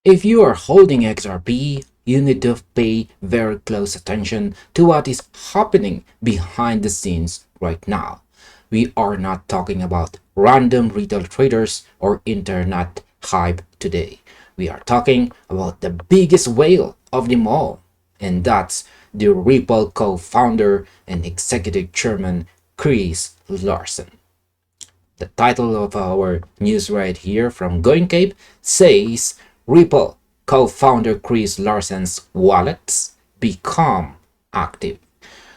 If you are holding XRP, you need to pay very close attention to what is happening behind the scenes right now. We are not talking about random retail traders or internet hype today. We are talking about the biggest whale of them all, and that's the Ripple co-founder and executive chairman Chris Larsen. The title of our news right here from GoingCape says Ripple co-founder Chris Larsen's wallets become active.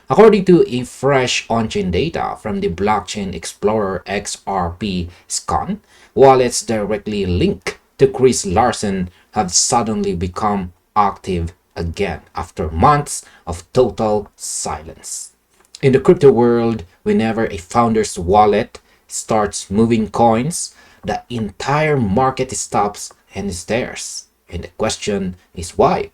According to a fresh on-chain data from the Blockchain Explorer XRPScan, wallets directly linked to Chris Larsen have suddenly become active again after months of total silence. In the crypto world, whenever a founder's wallet starts moving coins, the entire market stops and stares. And the question is why?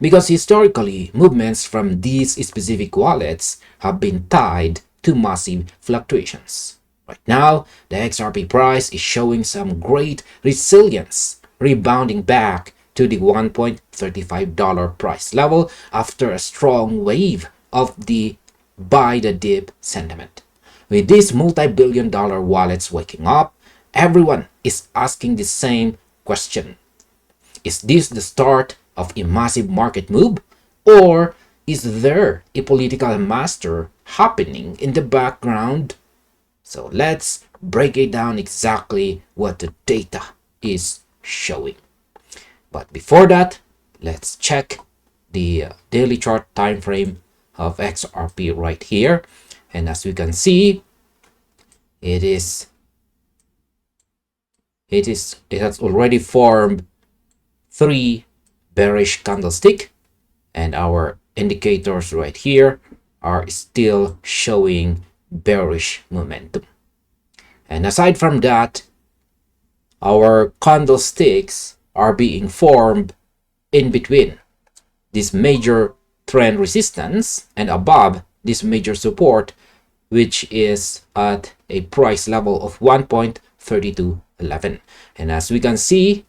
Because historically, movements from these specific wallets have been tied to massive fluctuations. Right now, the XRP price is showing some great resilience, rebounding back to the $1.35 price level after a strong wave of the buy the dip sentiment. With these multi-billion dollar wallets waking up, everyone is asking the same question. Is this the start of a massive market move? Or is there a political master happening in the background? So let's break it down exactly what the data is showing. But before that, let's check the daily chart time frame of XRP right here. And as we can see, it has already formed 3 bearish candlestick, and our indicators right here are still showing bearish momentum. And aside from that, our candlesticks are being formed in between this major trend resistance and above this major support, which is at a price level of 1.3211. And as we can see,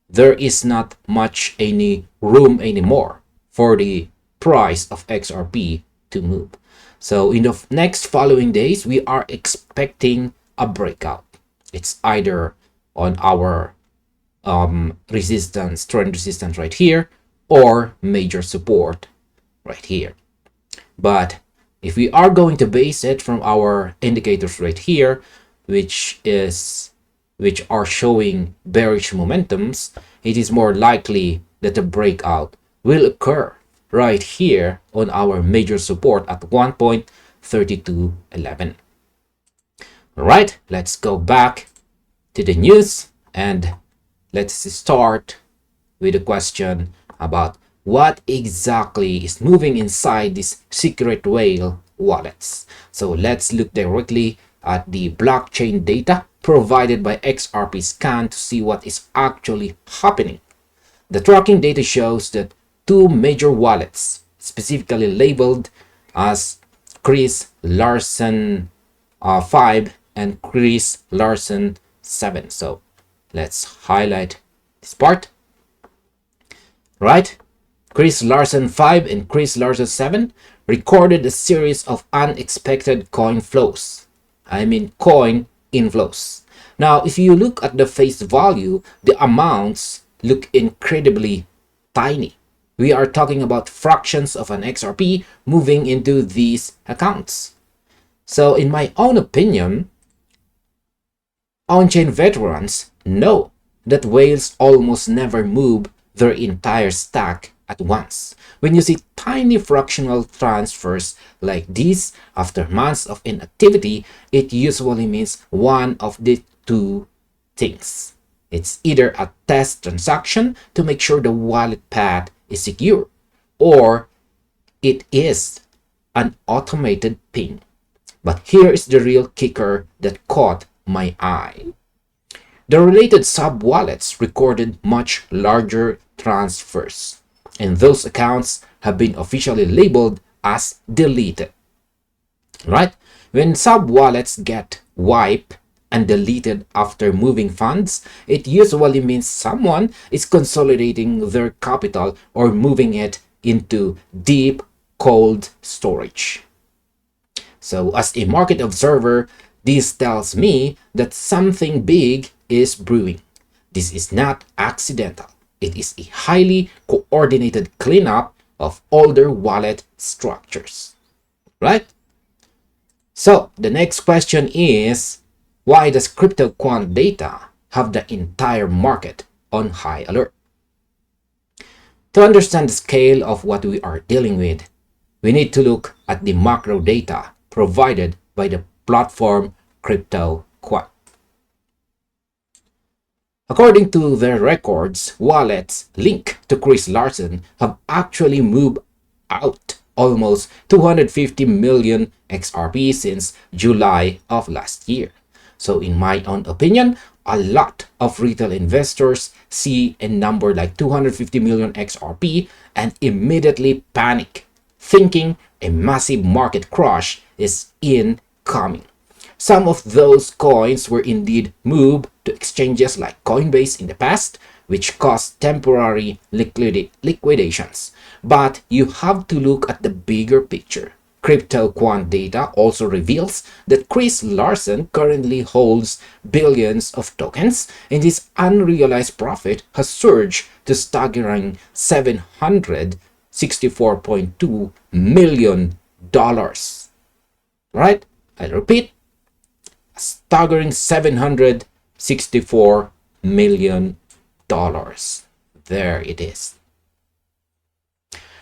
there is not much any room anymore for the price of XRP to move. So in the next following days, we are expecting a breakout. It's either on our trend resistance right here, or major support right here. But if we are going to base it from our indicators right here, which are showing bearish momentums, it is more likely that a breakout will occur right here on our major support at 1.3211. All right, let's go back to the news and let's start with a question about what exactly is moving inside these secret whale wallets. So let's look directly at the blockchain data provided by XRPScan to see what is actually happening. The tracking data shows that 2 major wallets, specifically labeled as Chris Larsen 5 and Chris Larsen 7. So let's highlight this part. Right? Chris Larsen 5 and Chris Larsen 7 recorded a series of unexpected coin flows. Coin inflows. Now, if you look at the face value, the amounts look incredibly tiny. We are talking about fractions of an XRP moving into these accounts. So in my own opinion, on-chain veterans know that whales almost never move their entire stack at once. When you see tiny fractional transfers like this after months of inactivity, it usually means one of the 2 things. It's either a test transaction to make sure the wallet path is secure, or it is an automated ping. But here is the real kicker that caught my eye. The related sub-wallets recorded much larger transfers, and those accounts have been officially labeled as deleted. Right? When sub-wallets get wiped, and deleted after moving funds, it usually means someone is consolidating their capital or moving it into deep, cold storage. So as a market observer, this tells me that something big is brewing. This is not accidental. It is a highly coordinated cleanup of older wallet structures, right? So the next question is, why does CryptoQuant data have the entire market on high alert? To understand the scale of what we are dealing with, we need to look at the macro data provided by the platform CryptoQuant. According to their records, wallets linked to Chris Larsen have actually moved out almost 250 million XRP since July of last year. So in my own opinion, a lot of retail investors see a number like 250 million XRP and immediately panic, thinking a massive market crash is incoming. Some of those coins were indeed moved to exchanges like Coinbase in the past, which caused temporary liquidations. But you have to look at the bigger picture. CryptoQuant data also reveals that Chris Larsen currently holds billions of tokens, and his unrealized profit has surged to staggering $764.2 million. Right? I repeat, a staggering $764 million. There it is.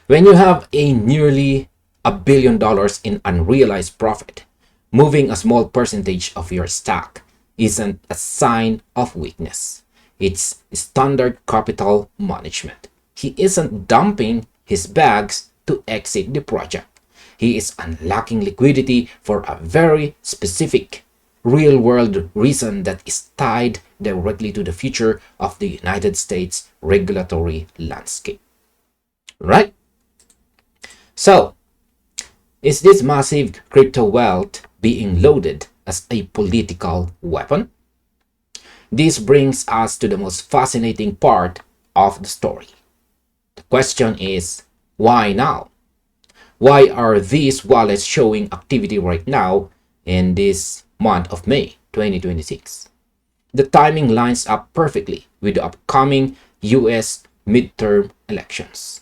When you have a nearly $1 billion in unrealized profit, moving a small percentage of your stock isn't a sign of weakness. It's standard capital management. He isn't dumping his bags to exit the project. He is unlocking liquidity for a very specific real-world reason that is tied directly to the future of the United States regulatory landscape. Right? So, is this massive crypto wealth being loaded as a political weapon? This brings us to the most fascinating part of the story. The question is, why now? Why are these wallets showing activity right now in this month of May 2026? The timing lines up perfectly with the upcoming US midterm elections.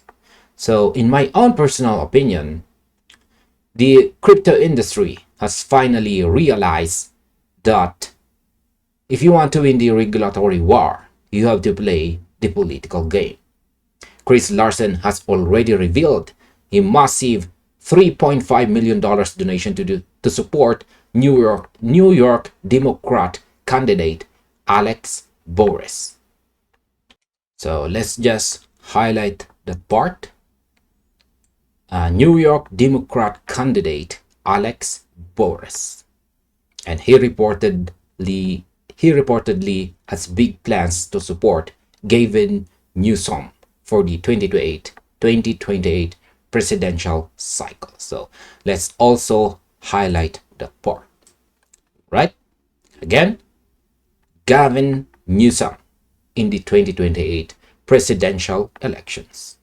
So, in my own personal opinion, the crypto industry has finally realized that if you want to win the regulatory war, you have to play the political game. Chris Larsen has already revealed a massive $3.5 million donation to support New York Democrat candidate Alex Boris. So let's just highlight that part. New York Democrat candidate Alex Boris, and he reportedly has big plans to support Gavin Newsom for the 2028 presidential cycle. So let's also highlight that part. Right? Again, Gavin Newsom in the 2028 presidential elections.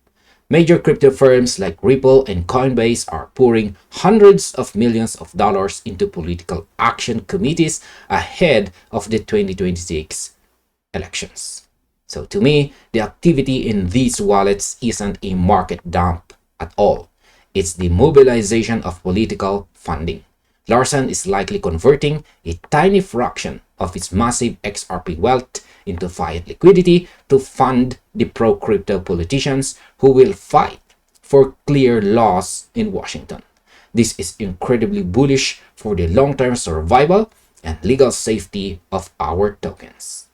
Major crypto firms like Ripple and Coinbase are pouring hundreds of millions of dollars into political action committees ahead of the 2026 elections. So to me, the activity in these wallets isn't a market dump at all. It's the mobilization of political funding. Larsen is likely converting a tiny fraction of its massive XRP wealth into fiat liquidity to fund the pro-crypto politicians who will fight for clear laws in Washington. This is incredibly bullish for the long-term survival and legal safety of our tokens.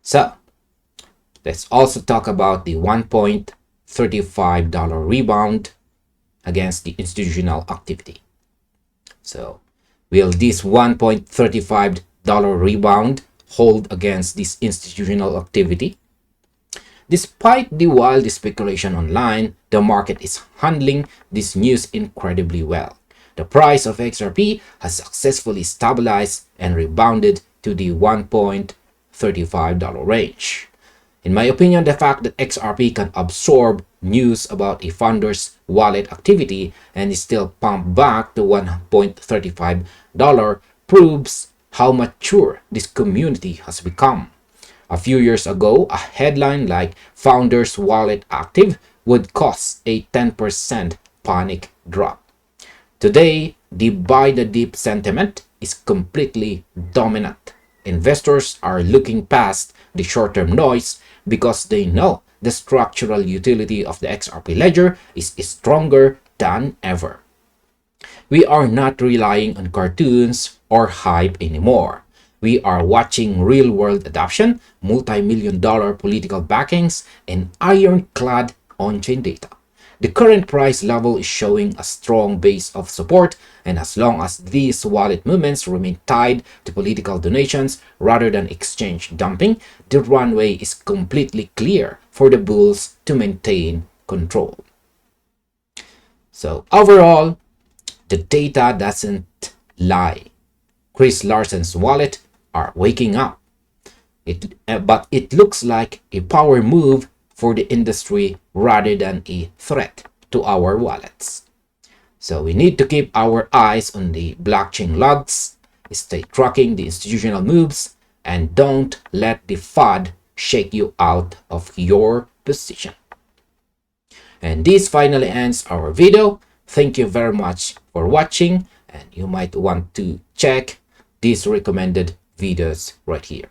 So, let's also talk about the $1.35 rebound against the institutional activity. So, will this $1.35 rebound hold against this institutional activity? Despite the wild speculation online, the market is handling this news incredibly well. The price of XRP has successfully stabilized and rebounded to the $1.35 range. In my opinion, the fact that XRP can absorb news about a founder's wallet activity and is still pumped back to $1.35 proves how mature this community has become. A few years ago, a headline like "Founder's Wallet Active" would cause a 10% panic drop. Today, the buy the dip sentiment is completely dominant. Investors are looking past the short-term noise because they know the structural utility of the XRP ledger is stronger than ever. We are not relying on cartoons or hype anymore. We are watching real-world adoption, multi-million-dollar political backings, and ironclad on-chain data. The current price level is showing a strong base of support, and as long as these wallet movements remain tied to political donations rather than exchange dumping, the runway is completely clear for the bulls to maintain control. So overall, the data doesn't lie. Chris Larsen's wallet are waking up. But it looks like a power move for the industry rather than a threat to our wallets. So we need to keep our eyes on the blockchain logs, stay tracking the institutional moves, and don't let the FUD shake you out of your position. And this finally ends our video. Thank you very much for watching, and you might want to check these recommended videos right here.